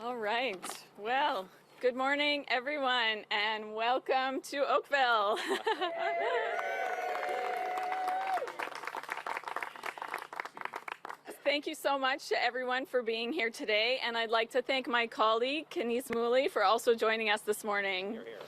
All right. Well, good morning, everyone, and welcome to Oakville. Thank you so much to everyone for being here today, and I'd like to thank my colleague, Kenise Mooley, for also joining us this morning. You're here.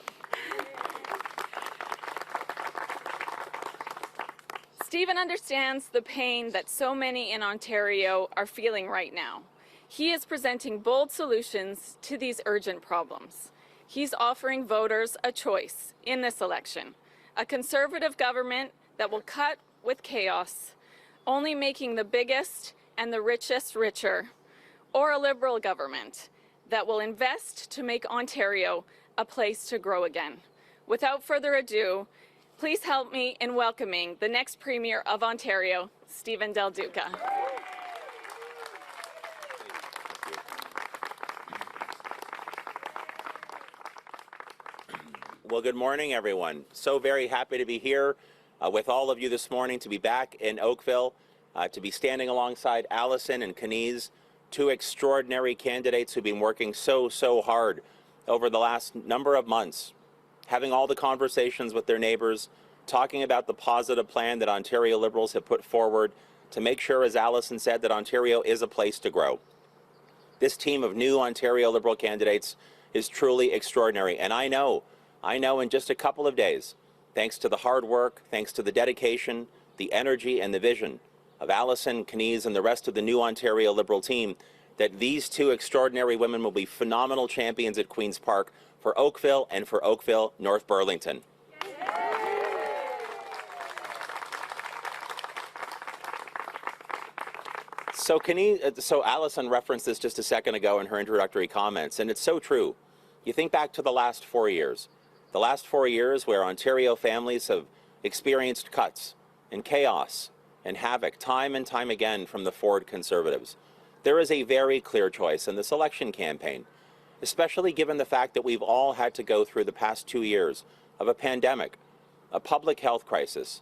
Stephen understands the pain that so many in Ontario are feeling right now. He is presenting bold solutions to these urgent problems. He's offering voters a choice in this election, a Conservative government that will cut with chaos, only making the biggest and the richest richer, or a Liberal government that will invest to make Ontario a place to grow again. Without further ado, please help me in welcoming the next Premier of Ontario, Stephen Del Duca. Well, good morning, everyone. So very happy to be here with all of you this morning, to be back in Oakville, to be standing alongside Alison and Kenise, two extraordinary candidates who've been working so hard over the last number of months, having all the conversations with their neighbours, talking about the positive plan that Ontario Liberals have put forward to make sure, as Alison said, that Ontario is a place to grow. This team of new Ontario Liberal candidates is truly extraordinary, and I know in just a couple of days, thanks to the hard work, thanks to the dedication, the energy and the vision of Alison, Kenise and the rest of the new Ontario Liberal team, that these two extraordinary women will be phenomenal champions at Queen's Park for Oakville and for Oakville North Burlington. So Alison referenced this just a second ago in her introductory comments, and it's so true. You think back to the last 4 years. The last 4 years where Ontario families have experienced cuts and chaos and havoc time and time again from the Ford Conservatives. There is a very clear choice in this election campaign, especially given the fact that we've all had to go through the past 2 years of a pandemic, a public health crisis,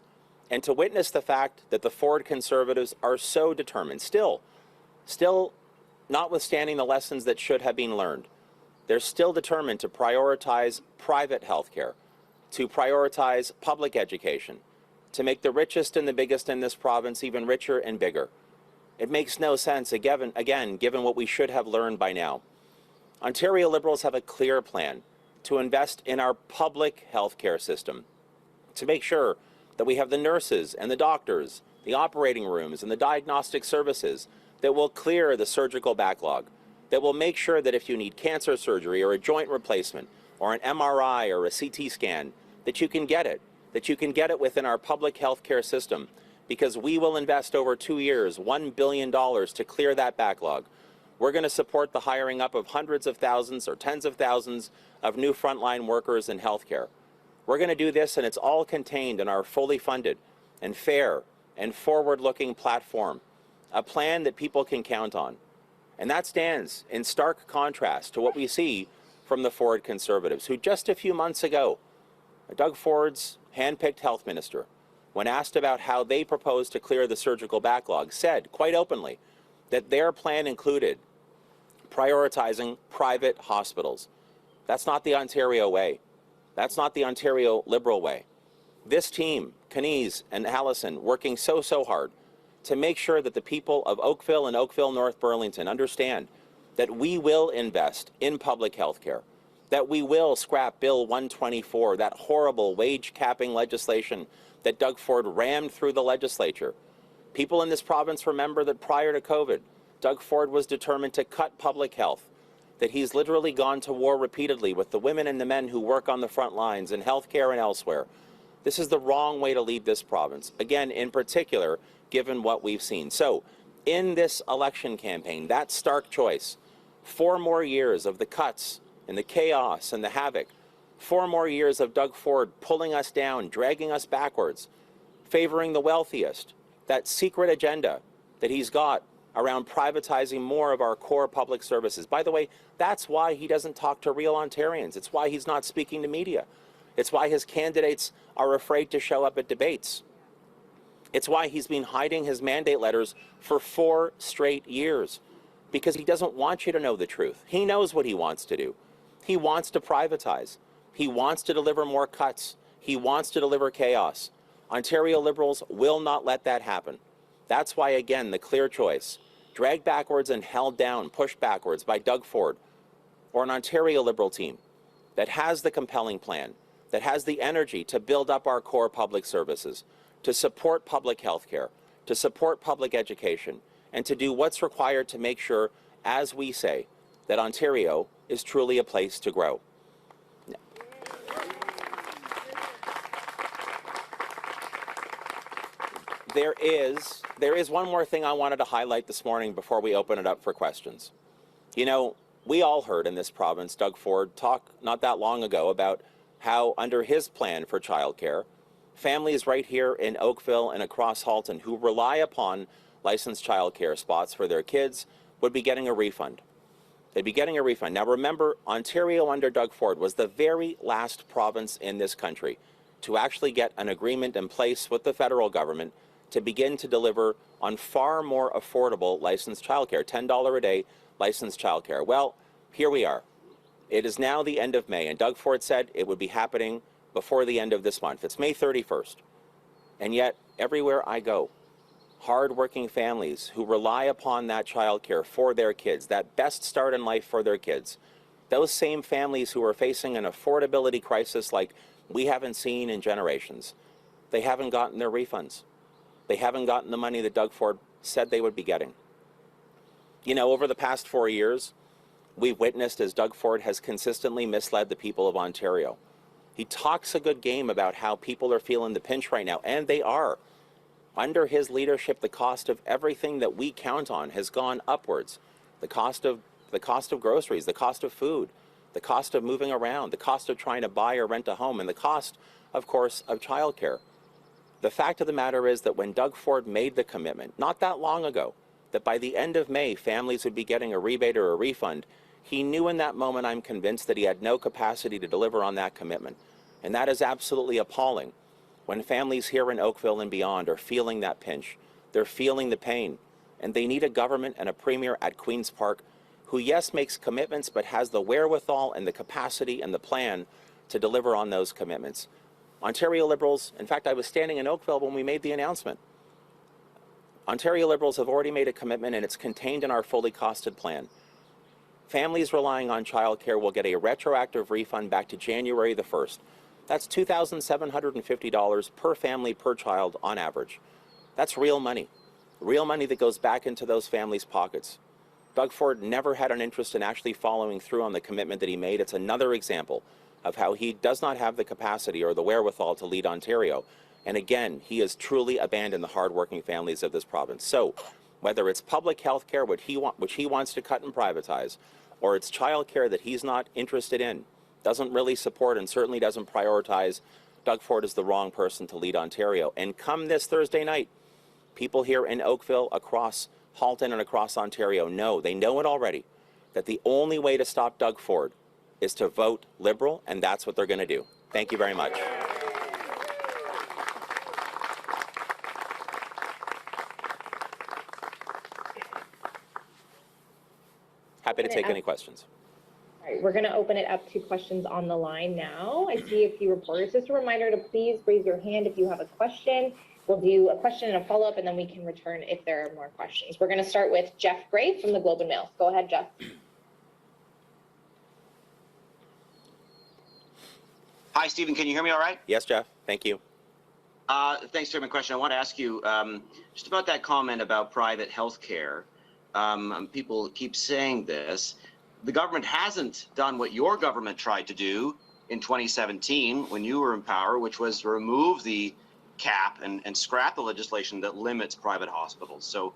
and to witness the fact that the Ford Conservatives are so determined, still notwithstanding the lessons that should have been learned, they're still determined to prioritize private health care, to prioritize public education, to make the richest and the biggest in this province even richer and bigger. It makes no sense, again, given what we should have learned by now. Ontario Liberals have a clear plan to invest in our public health care system, to make sure that we have the nurses and the doctors, the operating rooms and the diagnostic services that will clear the surgical backlog, that will make sure that if you need cancer surgery or a joint replacement or an MRI or a CT scan, that you can get it within our public health care system, because we will invest over 2 years, $1 billion to clear that backlog. We're going to support the hiring up of hundreds of thousands or tens of thousands of new frontline workers in healthcare. We're going to do this, and it's all contained in our fully funded and fair and forward-looking platform, a plan that people can count on. And that stands in stark contrast to what we see from the Ford Conservatives, who just a few months ago, Doug Ford's hand-picked health minister, when asked about how they propose to clear the surgical backlog, said quite openly that their plan included prioritizing private hospitals. That's not the Ontario way. That's not the Ontario Liberal way. This team, Kenise and Alison, working so hard to make sure that the people of Oakville and Oakville North Burlington understand that we will invest in public health care, that we will scrap Bill 124, that horrible wage capping legislation that Doug Ford rammed through the legislature. People in this province remember that prior to COVID, Doug Ford was determined to cut public health, that he's literally gone to war repeatedly with the women and the men who work on the front lines in healthcare and elsewhere. This is the wrong way to lead this province, again, in particular, given what we've seen. So, in this election campaign, that stark choice, 4 more years of the cuts and the chaos and the havoc, 4 more years of Doug Ford pulling us down, dragging us backwards, favoring the wealthiest, that secret agenda that he's got around privatizing more of our core public services. By the way, that's why he doesn't talk to real Ontarians. It's why he's not speaking to media. It's why his candidates are afraid to show up at debates. It's why he's been hiding his mandate letters for 4 straight years. because he doesn't want you to know the truth. He knows what he wants to do. He wants to privatize. He wants to deliver more cuts. He wants to deliver chaos. Ontario Liberals will not let that happen. That's why, again, the clear choice, dragged backwards and held down, pushed backwards by Doug Ford, or an Ontario Liberal team that has the compelling plan, that has the energy to build up our core public services, to support public health care, to support public education, and to do what's required to make sure, as we say, that Ontario is truly a place to grow. There is one more thing I wanted to highlight this morning before we open it up for questions. You know, we all heard in this province Doug Ford talk not that long ago about how under his plan for childcare, families right here in Oakville and across Halton who rely upon licensed childcare spots for their kids would be getting a refund. They'd be getting a refund. Now remember, Ontario under Doug Ford was the very last province in this country to actually get an agreement in place with the federal government to begin to deliver on far more affordable licensed childcare, $10 a day licensed childcare. Well, here we are. It is now the end of May, and Doug Ford said it would be happening before the end of this month. It's May 31st. And yet, everywhere I go, hard-working families who rely upon that childcare for their kids, that best start in life for their kids, those same families who are facing an affordability crisis like we haven't seen in generations, they haven't gotten their refunds. They haven't gotten the money that Doug Ford said they would be getting. You know, over the past 4 years, we've witnessed as Doug Ford has consistently misled the people of Ontario. He talks a good game about how people are feeling the pinch right now, and they are. Under his leadership, the cost of everything that we count on has gone upwards. The cost of groceries, the cost of food, the cost of moving around, the cost of trying to buy or rent a home, and the cost, of course, of childcare. The fact of the matter is that when Doug Ford made the commitment, not that long ago, that by the end of May, families would be getting a rebate or a refund, he knew in that moment, I'm convinced, that he had no capacity to deliver on that commitment. And that is absolutely appalling. When families here in Oakville and beyond are feeling that pinch, they're feeling the pain, and they need a government and a premier at Queen's Park who, yes, makes commitments, but has the wherewithal and the capacity and the plan to deliver on those commitments. Ontario Liberals, in fact, I was standing in Oakville when we made the announcement. Ontario Liberals have already made a commitment, and it's contained in our fully costed plan. Families relying on childcare will get a retroactive refund back to January the 1st. That's $2,750 per family per child on average. That's real money that goes back into those families' pockets. Doug Ford never had an interest in actually following through on the commitment that he made. It's another example of how he does not have the capacity or the wherewithal to lead Ontario. And again, he has truly abandoned the hardworking families of this province. So whether it's public health care, which he wants to cut and privatize, or it's child care that he's not interested in, doesn't really support and certainly doesn't prioritize, Doug Ford is the wrong person to lead Ontario. And come this Thursday night, people here in Oakville, across Halton and across Ontario know, they know it already, that the only way to stop Doug Ford is to vote Liberal, and that's what they're going to do. Thank you very much. Happy to take any questions. All right, we're going to open it up to questions on the line now. I see a few reporters. Just a reminder to please raise your hand if you have a question. We'll do a question and a follow-up, and then we can return if there are more questions. We're going to start with Jeff Gray from the Globe and Mail. Go ahead, Jeff. Hi, Stephen. Can you hear me all right? Yes, Jeff. Thank you. Thanks for my question. I want to ask you just about that comment about private health care. People keep saying this. The government hasn't done what your government tried to do in 2017 when you were in power, which was to remove the cap and scrap the legislation that limits private hospitals. So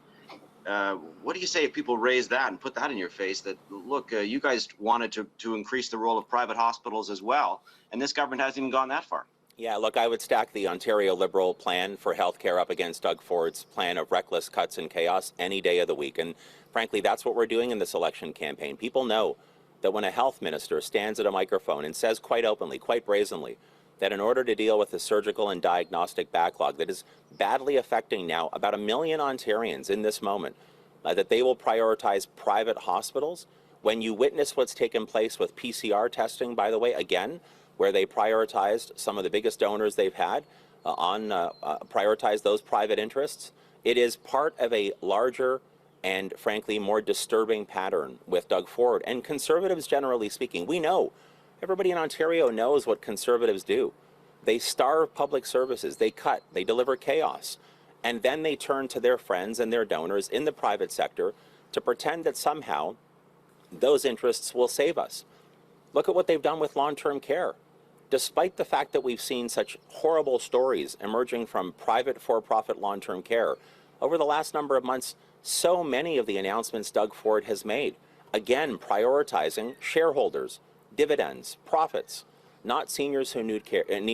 what do you say if people raise that and put that in your face that, look, you guys wanted to increase the role of private hospitals as well, and this government hasn't even gone that far? Yeah, look, I would stack the Ontario Liberal plan for healthcare up against Doug Ford's plan of reckless cuts and chaos any day of the week. And frankly, that's what we're doing in this election campaign. People know that when a health minister stands at a microphone and says quite openly, quite brazenly, that in order to deal with the surgical and diagnostic backlog that is badly affecting now about 1 million Ontarians in this moment, that they will prioritize private hospitals. When you witness what's taken place with PCR testing, by the way, again, where they prioritized some of the biggest donors they've had prioritize those private interests, it is part of a larger and frankly more disturbing pattern with Doug Ford. And conservatives, generally speaking, we know, everybody in Ontario knows what conservatives do. They starve public services, they cut, they deliver chaos, and then they turn to their friends and their donors in the private sector to pretend that somehow those interests will save us. Look at what they've done with long-term care. Despite the fact that we've seen such horrible stories emerging from private for-profit long-term care, over the last number of months, so many of the announcements Doug Ford has made, again, prioritizing shareholders, dividends, profits, not seniors who need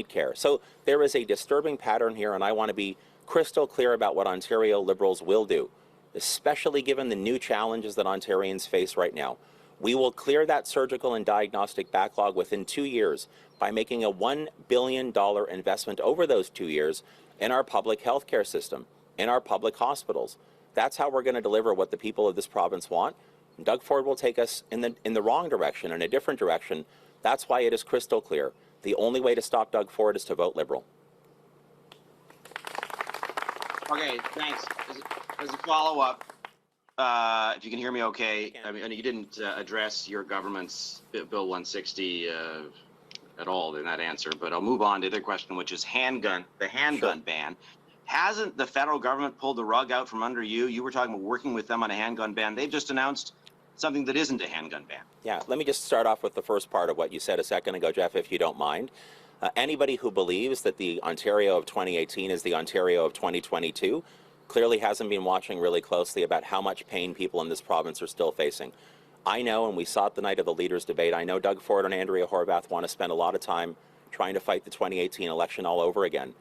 care. So there is a disturbing pattern here, and I want to be crystal clear about what Ontario Liberals will do, especially given the new challenges that Ontarians face right now. We will clear that surgical and diagnostic backlog within 2 years by making a $1 billion investment over those 2 years in our public health care system, in our public hospitals. That's how we're going to deliver what the people of this province want. And Doug Ford will take us in the wrong direction, in a different direction. That's why it is crystal clear. The only way to stop Doug Ford is to vote Liberal. Okay, thanks. As a follow-up, if you can hear me okay, I mean, you didn't address your government's Bill 160 at all in that answer, but I'll move on to the other question, which is the handgun ban. Hasn't the federal government pulled the rug out from under you? You were talking about working with them on a handgun ban. They've just announced something that isn't a handgun ban. Yeah, let me just start off with the first part of what you said a second ago, Jeff, if you don't mind. Anybody who believes that the Ontario of 2018 is the Ontario of 2022 clearly hasn't been watching really closely about how much pain people in this province are still facing. I know, and we saw it the night of the leaders' debate, I know Doug Ford and Andrea Horwath want to spend a lot of time trying to fight the 2018 election all over again.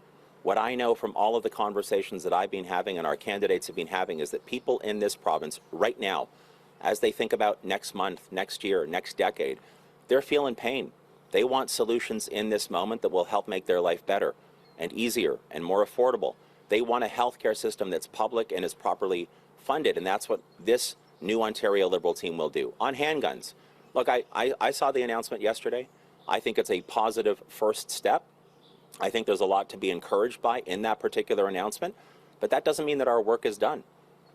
What I know from all of the conversations that I've been having and our candidates have been having is that people in this province right now, as they think about next month, next year, next decade, they're feeling pain. They want solutions in this moment that will help make their life better and easier and more affordable. They want a healthcare system that's public and is properly funded, and that's what this new Ontario Liberal team will do. On handguns, look, I saw the announcement yesterday. I think it's a positive first step. I think there's a lot to be encouraged by in that particular announcement, but that doesn't mean that our work is done.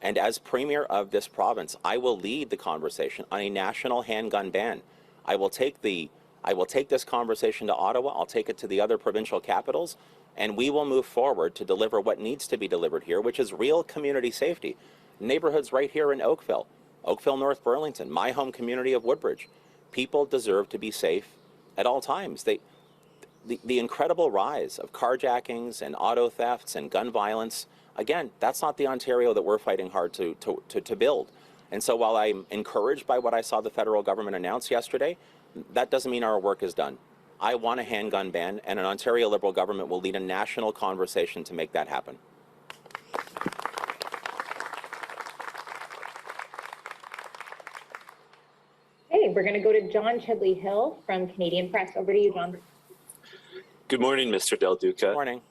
And as Premier of this province, I will lead the conversation on a national handgun ban. I will take this conversation to Ottawa, I'll take it to the other provincial capitals, and we will move forward to deliver what needs to be delivered here, which is real community safety. Neighborhoods right here in Oakville, North Burlington, my home community of Woodbridge. People deserve to be safe at all times. The incredible rise of carjackings and auto thefts and gun violence, again, that's not the Ontario that we're fighting hard to build. And so while I'm encouraged by what I saw the federal government announce yesterday, that doesn't mean our work is done. I want a handgun ban, and an Ontario Liberal government will lead a national conversation to make that happen. Okay, we're going to go to John Chidley-Hill from Canadian Press. Over to you, John. Good morning, Mr. Del Duca. Good morning.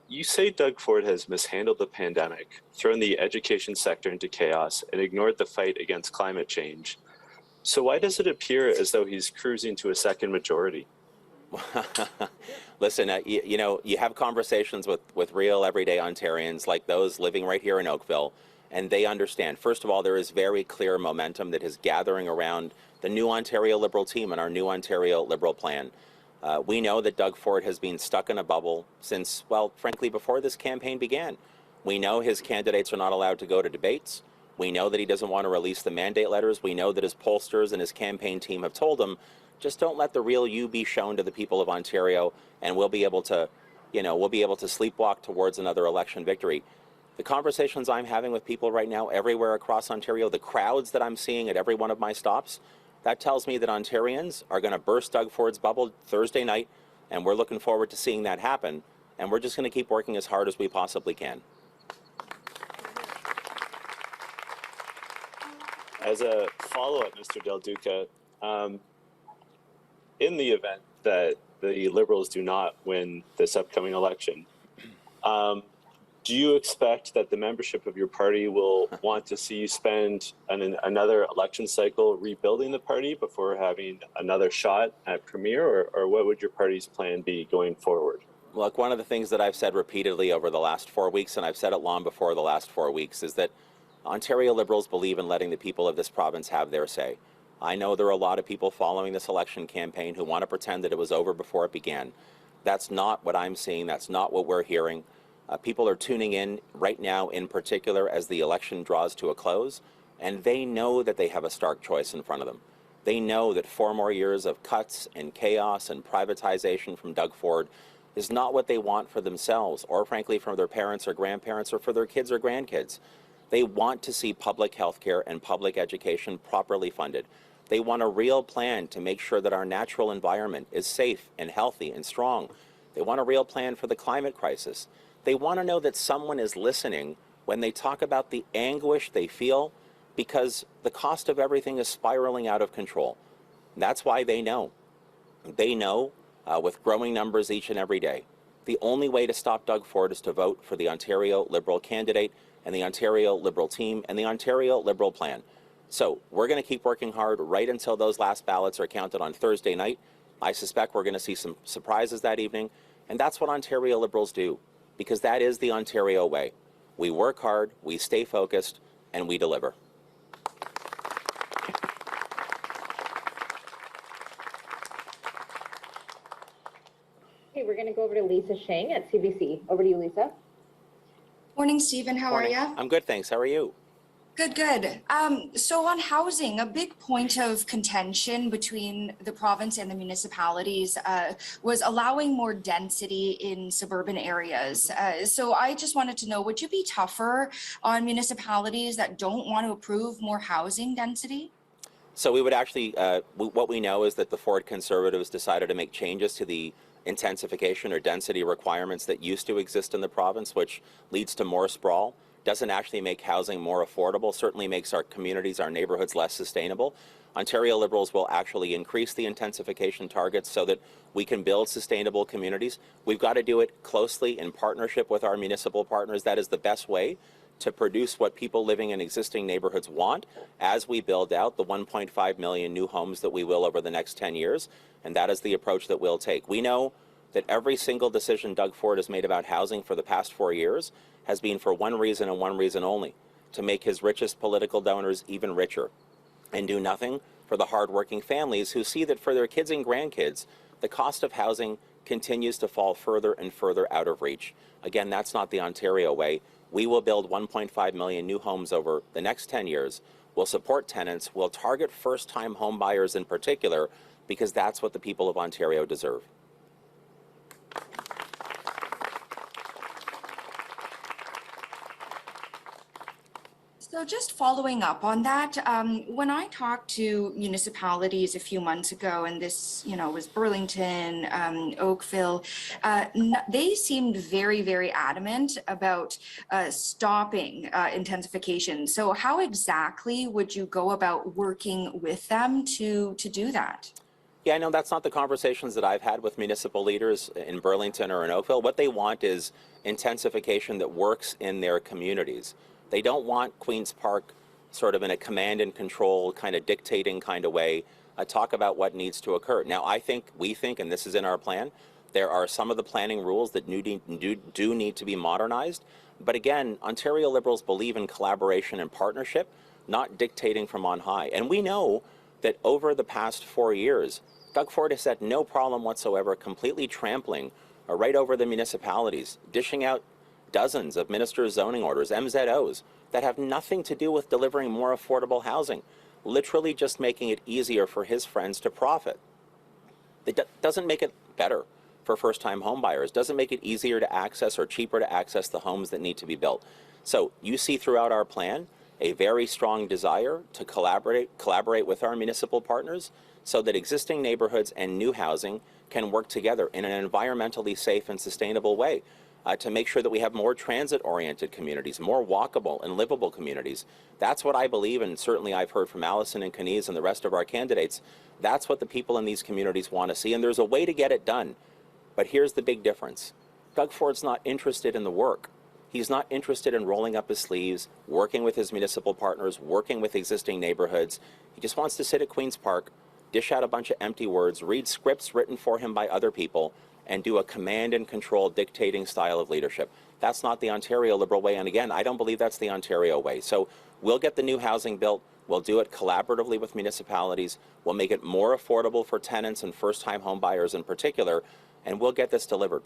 You say Doug Ford has mishandled the pandemic, thrown the education sector into chaos, and ignored the fight against climate change. So why does it appear as though he's cruising to a second majority? Listen, you have conversations with real everyday Ontarians like those living right here in Oakville, and they understand. First of all, there is very clear momentum that is gathering around the new Ontario Liberal team and our new Ontario Liberal plan. We know that Doug Ford has been stuck in a bubble since, well, frankly, before this campaign began. We know his candidates are not allowed to go to debates. We know that he doesn't want to release the mandate letters. We know that his pollsters and his campaign team have told him, just don't let the real you be shown to the people of Ontario, and we'll be able to sleepwalk towards another election victory. The conversations I'm having with people right now everywhere across Ontario, the crowds that I'm seeing at every one of my stops, that tells me that Ontarians are going to burst Doug Ford's bubble Thursday night, and we're looking forward to seeing that happen, and we're just going to keep working as hard as we possibly can. As a follow-up, Mr. Del Duca, in the event that the Liberals do not win this upcoming election, Do you expect that the membership of your party will want to see you spend another election cycle rebuilding the party before having another shot at premier, or what would your party's plan be going forward? Look, one of the things that I've said repeatedly over the last 4 weeks, and I've said it long before the last 4 weeks, is that Ontario Liberals believe in letting the people of this province have their say. I know there are a lot of people following this election campaign who want to pretend that it was over before it began. That's not what I'm seeing. That's not what we're hearing. People are tuning in right now, in particular, as the election draws to a close, and they know that they have a stark choice in front of them. They know that 4 more years of cuts and chaos and privatization from Doug Ford is not what they want for themselves, or frankly for their parents or grandparents, or for their kids or grandkids. They want to see public health care and public education properly funded. They want a real plan to make sure that our natural environment is safe and healthy and strong. They want a real plan for the climate crisis. They want to know that someone is listening when they talk about the anguish they feel because the cost of everything is spiraling out of control. That's why they know. They know with growing numbers each and every day, the only way to stop Doug Ford is to vote for the Ontario Liberal candidate and the Ontario Liberal team and the Ontario Liberal plan. So we're going to keep working hard right until those last ballots are counted on Thursday night. I suspect we're going to see some surprises that evening, and that's what Ontario Liberals do, because that is the Ontario way. We work hard, we stay focused, and we deliver. Okay, we're going to go over to Lisa Shang at CBC. Over to you, Lisa. Morning, Stephen. How are you? I'm good, thanks. How are you? Good, good. So on housing, a big point of contention between the province and the municipalities was allowing more density in suburban areas. So I just wanted to know, would you be tougher on municipalities that don't want to approve more housing density? So we would actually, what we know is that the Ford Conservatives decided to make changes to the intensification or density requirements that used to exist in the province, which leads to more sprawl. Doesn't actually make housing more affordable, certainly makes our communities, our neighborhoods less sustainable. Ontario Liberals will actually increase the intensification targets so that we can build sustainable communities. We've got to do it closely in partnership with our municipal partners. That is the best way to produce what people living in existing neighborhoods want as we build out the 1.5 million new homes that we will over the next 10 years. And that is the approach that we'll take. We know that every single decision Doug Ford has made about housing for the past 4 years has been for one reason and one reason only: to make his richest political donors even richer, and do nothing for the hardworking families who see that for their kids and grandkids, the cost of housing continues to fall further and further out of reach. Again, that's not the Ontario way. We will build 1.5 million new homes over the next 10 years. We'll support tenants. We'll target first-time home buyers in particular, because that's what the people of Ontario deserve. So just following up on that, when I talked to municipalities a few months ago, and this, was Burlington, Oakville, they seemed very, very adamant about stopping intensification. So how exactly would you go about working with them to do that? Yeah, I know that's not the conversations that I've had with municipal leaders in Burlington or in Oakville. What they want is intensification that works in their communities. They don't want Queen's Park sort of in a command and control kind of dictating kind of way, talk about what needs to occur. Now, we think, and this is in our plan, there are some of the planning rules that do need to be modernized. But again, Ontario Liberals believe in collaboration and partnership, not dictating from on high. And we know that over the past 4 years, Doug Ford has had no problem whatsoever completely trampling right over the municipalities, dishing out dozens of ministers' zoning orders, MZOs, that have nothing to do with delivering more affordable housing, literally just making it easier for his friends to profit. It doesn't make it better for first-time homebuyers, doesn't make it easier to access or cheaper to access the homes that need to be built. So you see throughout our plan a very strong desire to collaborate with our municipal partners so that existing neighborhoods and new housing can work together in an environmentally safe and sustainable way. To make sure that we have more transit-oriented communities, more walkable and livable communities. That's what I believe, and certainly I've heard from Alison and Kaniz and the rest of our candidates. That's what the people in these communities want to see, and there's a way to get it done. But here's the big difference. Doug Ford's not interested in the work. He's not interested in rolling up his sleeves, working with his municipal partners, working with existing neighborhoods. He just wants to sit at Queen's Park, dish out a bunch of empty words, read scripts written for him by other people, and do a command and control dictating style of leadership. That's not the Ontario Liberal way, and again, I don't believe that's the Ontario way. So we'll get the new housing built, we'll do it collaboratively with municipalities, we'll make it more affordable for tenants and first-time home buyers in particular, and we'll get this delivered.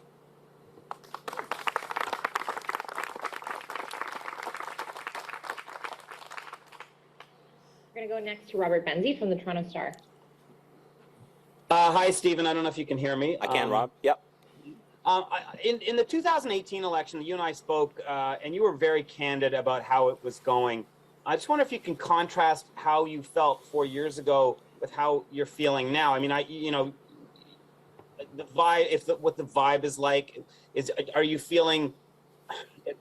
We're going to go next to Robert Benzie from the Toronto Star. Hi, Stephen. I don't know if you can hear me. I can, Rob. Yep. In the 2018 election, you and I spoke, and you were very candid about how it was going. I just wonder if you can contrast how you felt 4 years ago with how you're feeling now. I mean, the vibe, what the vibe is like, are you feeling?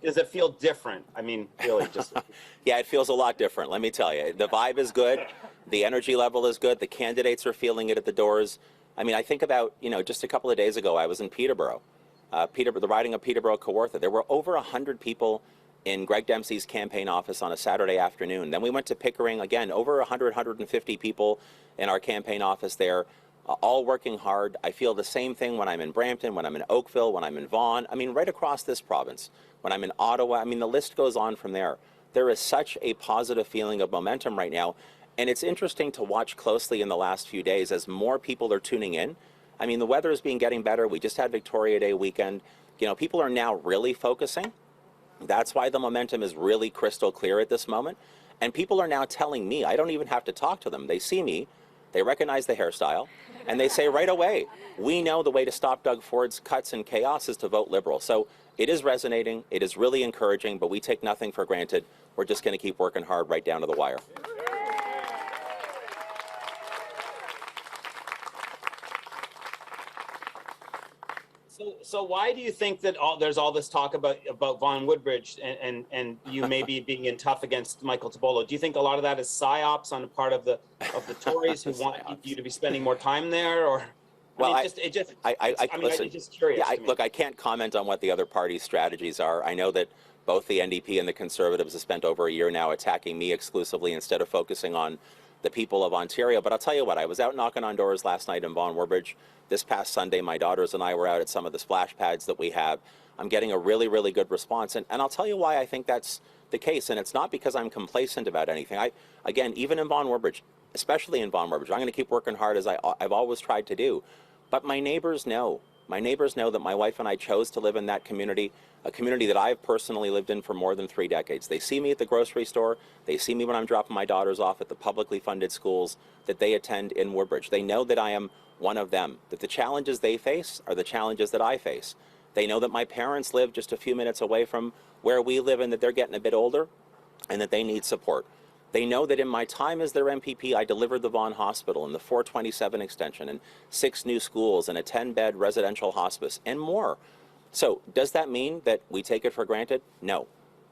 Does it feel different? I mean, really, just. Yeah, it feels a lot different. Let me tell you, the vibe is good, the energy level is good, the candidates are feeling it at the doors. I mean, I think about, just a couple of days ago, I was in Peterborough, the riding of Peterborough-Kawartha. There were over 100 people in Greg Dempsey's campaign office on a Saturday afternoon. Then we went to Pickering, again, over 100, 150 people in our campaign office there, all working hard. I feel the same thing when I'm in Brampton, when I'm in Oakville, when I'm in Vaughan. I mean, right across this province, when I'm in Ottawa. I mean, the list goes on from there. There is such a positive feeling of momentum right now. And it's interesting to watch closely in the last few days as more people are tuning in. I mean, the weather has been getting better. We just had Victoria Day weekend. People are now really focusing. That's why the momentum is really crystal clear at this moment. And people are now telling me, I don't even have to talk to them. They see me, they recognize the hairstyle, and they say right away, we know the way to stop Doug Ford's cuts and chaos is to vote Liberal. So it is resonating, it is really encouraging, but we take nothing for granted. We're just going to keep working hard right down to the wire. So why do you think that there's all this talk about Vaughan Woodbridge and you maybe being in tough against Michael Tobolo? Do you think a lot of that is psyops on the part of the Tories who want you to be spending more time there, or? Well, I'm just curious. Yeah, look, I can't comment on what the other parties' strategies are. I know that both the NDP and the Conservatives have spent over a year now attacking me exclusively instead of focusing on the people of Ontario. But I'll tell you what, I was out knocking on doors last night in Vaughan Woodbridge. This past Sunday, my daughters and I were out at some of the splash pads that we have. I'm getting a really, really good response. And I'll tell you why I think that's the case. And it's not because I'm complacent about anything. Again, even in Vaughan Woodbridge, especially in Vaughan Woodbridge, I'm going to keep working hard as I've always tried to do. But my neighbors know. My neighbors know that my wife and I chose to live in that community, a community that I've personally lived in for more than 3 decades. They see me at the grocery store. They see me when I'm dropping my daughters off at the publicly funded schools that they attend in Woodbridge. They know that I am one of them, that the challenges they face are the challenges that I face. They know that my parents live just a few minutes away from where we live and that they're getting a bit older and that they need support. They know that in my time as their MPP, I delivered the Vaughan Hospital and the 427 extension and 6 new schools and a 10-bed residential hospice and more. So does that mean that we take it for granted? No.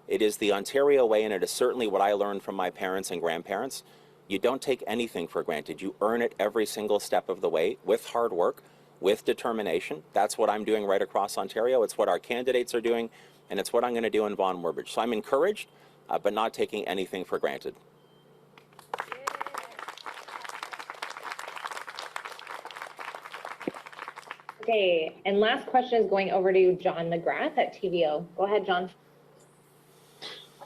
It is the Ontario way, and it is certainly what I learned from my parents and grandparents. You don't take anything for granted. You earn it every single step of the way with hard work, with determination. That's what I'm doing right across Ontario. It's what our candidates are doing, and it's what I'm going to do in Vaughan Woodbridge. So I'm encouraged, but not taking anything for granted. Okay, and last question is going over to John McGrath at TVO. Go ahead, John.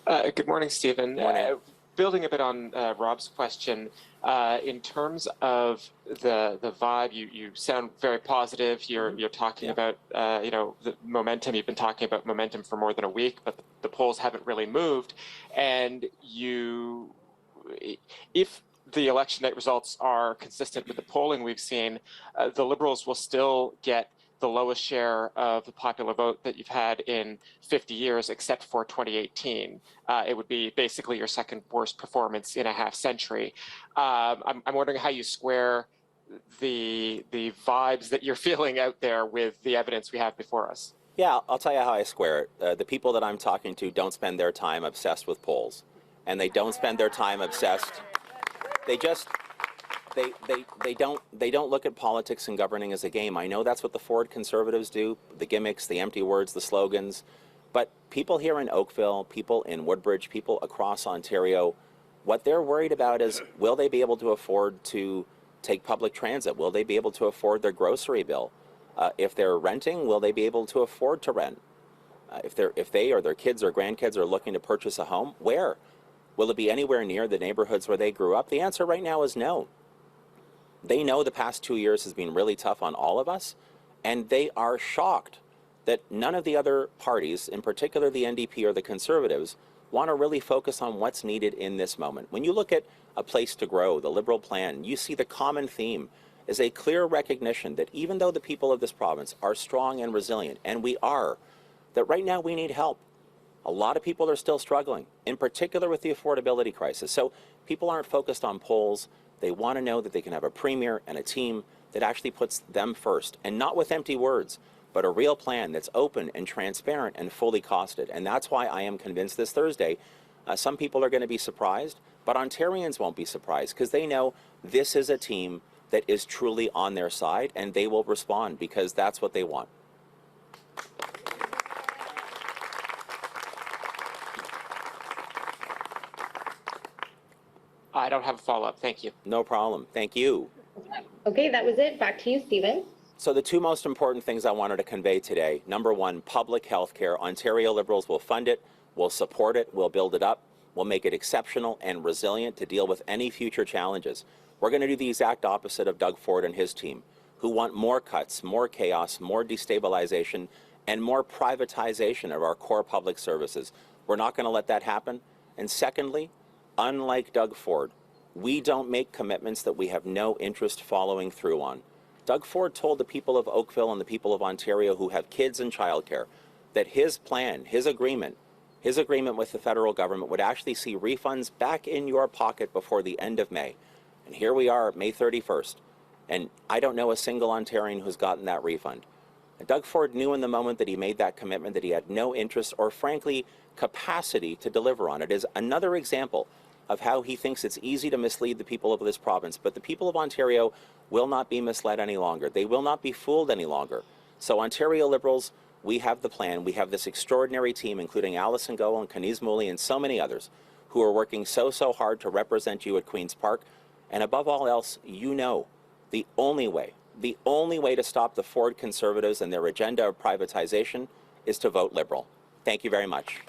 Good morning, Stephen. Morning. Building a bit on Rob's question, in terms of the vibe, you sound very positive. You're talking about the momentum. You've been talking about momentum for more than a week, but the polls haven't really moved. And if the election night results are consistent with the polling we've seen, the Liberals will still get the lowest share of the popular vote that you've had in 50 years, except for 2018. It would be basically your second worst performance in a half century. I'm wondering how you square the vibes that you're feeling out there with the evidence we have before us. Yeah, I'll tell you how I square it. The people that I'm talking to don't spend their time obsessed with polls, and they don't spend their time obsessed. They don't look at politics and governing as a game. I know that's what the Ford Conservatives do, the gimmicks, the empty words, the slogans. But people here in Oakville, people in Woodbridge, people across Ontario, what they're worried about is, will they be able to afford to take public transit? Will they be able to afford their grocery bill? If they're renting, will they be able to afford to rent? If they or their kids or grandkids are looking to purchase a home, where? Will it be anywhere near the neighborhoods where they grew up? The answer right now is no. They know the past 2 years has been really tough on all of us, and they are shocked that none of the other parties, in particular the NDP or the Conservatives, want to really focus on what's needed in this moment. When you look at A Place to Grow, the Liberal plan, you see the common theme is a clear recognition that even though the people of this province are strong and resilient, and we are, that right now we need help. A lot of people are still struggling, in particular with the affordability crisis. So people aren't focused on polls. They want to know that they can have a premier and a team that actually puts them first, and not with empty words, but a real plan that's open and transparent and fully costed. And that's why I am convinced this Thursday, some people are going to be surprised, but Ontarians won't be surprised because they know this is a team that is truly on their side, and they will respond because that's what they want. I don't have a follow-up. Thank you. No problem. Thank you. Okay, that was it. Back to you, Stephen. So the two most important things I wanted to convey today, number one, public health care. Ontario Liberals will fund it, will support it, will build it up, will make it exceptional and resilient to deal with any future challenges. We're going to do the exact opposite of Doug Ford and his team, who want more cuts, more chaos, more destabilization, and more privatization of our core public services. We're not going to let that happen. And secondly, unlike Doug Ford, we don't make commitments that we have no interest following through on. Doug Ford told the people of Oakville and the people of Ontario who have kids in childcare that his plan, his agreement with the federal government would actually see refunds back in your pocket before the end of May. And here we are, May 31st, and I don't know a single Ontarian who's gotten that refund. And Doug Ford knew in the moment that he made that commitment that he had no interest or, frankly, capacity to deliver on it. It is another example of how he thinks it's easy to mislead the people of this province. But the people of Ontario will not be misled any longer. They will not be fooled any longer. So Ontario Liberals, we have the plan. We have this extraordinary team, including Alison Gohel and Kaniz Mooley and so many others, who are working so hard to represent you at Queen's Park. And above all else, you know, the only way to stop the Ford Conservatives and their agenda of privatization is to vote Liberal. Thank you very much.